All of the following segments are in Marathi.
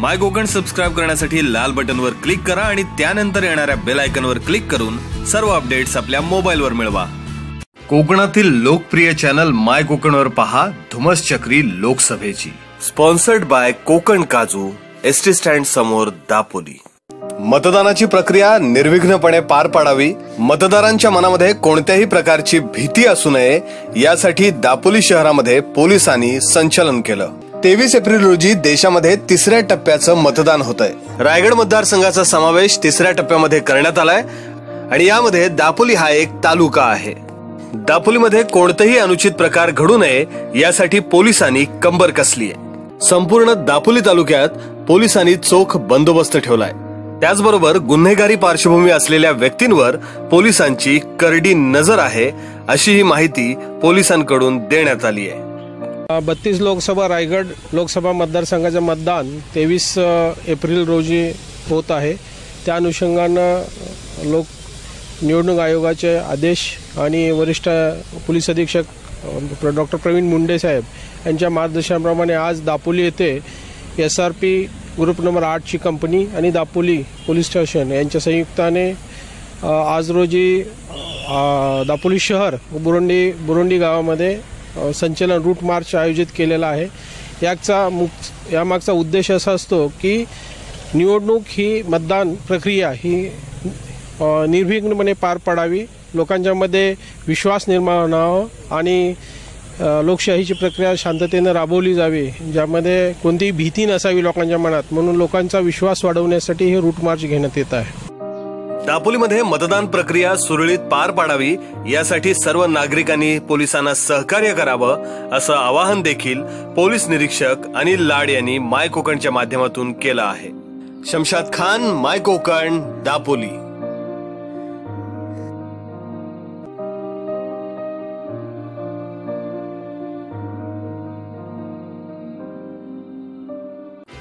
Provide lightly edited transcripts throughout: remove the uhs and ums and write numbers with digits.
माय कोकण सबस्क्राइब करण्यासाठी लाल बटनवर क्लिक करा आणि त्यानंतर येणाऱ्या बेल आयकॉनवर क्लिक करून सर्व अपडेट्स आपल्या मोबाईलवर मिळवा। कोकणातील लोकप्रिय चॅनल माय कोकणवर पहा धुमस चक्री लोकसभेची। स्पॉन्सर्ड बाय कोकण काजू, एसटी स्टँड समोर, दापोली। मतदानाची प्रक्रिया निर्विघ्नपणे पार पाडावी, मतदारांच्या मनामध्ये कोणत्याही प्रकारची भीती असू नये यासाठी दापोली शहरामध्ये पोलिसांनी संचलन केलं। 23 एप्रिल रोजी देशामध्ये तिसऱ्या टप्प्याचं मतदान होतंय। रायगड मतदारसंघाचा समावेश तिसऱ्या टप्प्यामध्ये करण्यात आलाय आणि यामध्ये दापोली हा एक तालुका आहे। दापोलीमध्ये कोणतेही अनुचित प्रकार घडू नये यासाठी पोलिसांनी कंबर कसली आहे। संपूर्ण दापोली तालुक्यात पोलिसांनी चोख बंदोबस्त ठेवलाय। त्याचबरोबर गुन्हेगारी पार्श्वभूमी असलेल्या व्यक्तींवर पोलिसांची करडी नजर आहे, अशी ही माहिती पोलिसांकडून देण्यात आली आहे। 32 लोकसभा रायगड लोकसभा मतदारसंघाचे मतदान 23 एप्रिल रोजी होत आहे। त्या अनुषंगानं निवडणूक आयोगाचे आदेश आणि वरिष्ठ पोलीस अधीक्षक डॉक्टर प्रवीण मुंडे साहेब यांच्या मार्गदर्शनाप्रमाणे आज दापोली येथे SRP ग्रुप नंबर 8 ची कंपनी आणि दापोली पोलीस स्टेशन यांच्या संयुक्ताने आज रोजी दापोली शहर बुरुंडी गावामध्ये संचलन रूट मार्च आयोजित केलेला आहे। यामागचा उद्देश असा असतो की निवडणूक ही मतदान प्रक्रिया ही निर्विघ्नपणे पार पाडावी, लोकांच्यामध्ये विश्वास निर्माण व्हावा आणि लोकशाहीची प्रक्रिया शांततेने राबवली जावी, ज्यामध्ये कोणतीही भीती नसावी लोकांच्या मनात, म्हणून लोकांचा विश्वास वाढवण्यासाठी हे रूट मार्च घेण्यात येत आहे। दापोलीमध्ये मतदान प्रक्रिया सुरळीत पार पाडावी यासाठी सर्व नागरिकांनी पोलिसांना सहकार्य करावं, असं आवाहन देखील पोलीस निरीक्षक अनिल लाड यांनी माय कोकणच्या माध्यमातून केलं आहे। शमशाद खान, माय कोकण, दापोली।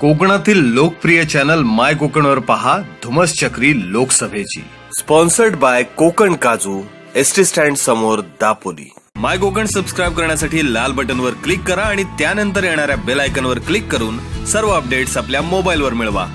कोकणातील लोकप्रिय चॅनल माय कोकणवर पहा धुमस चक्री लोकसभेची। स्पॉन्सर्ड बाय कोकण काजू, एसटी स्टँड समोर, दापोली। माय कोकण सबस्क्राइब करण्यासाठी लाल बटनवर क्लिक करा आणि त्यानंतर येणाऱ्या बेल आयकॉनवर क्लिक करून सर्व अपडेट्स आपल्या मोबाईलवर मिळवा।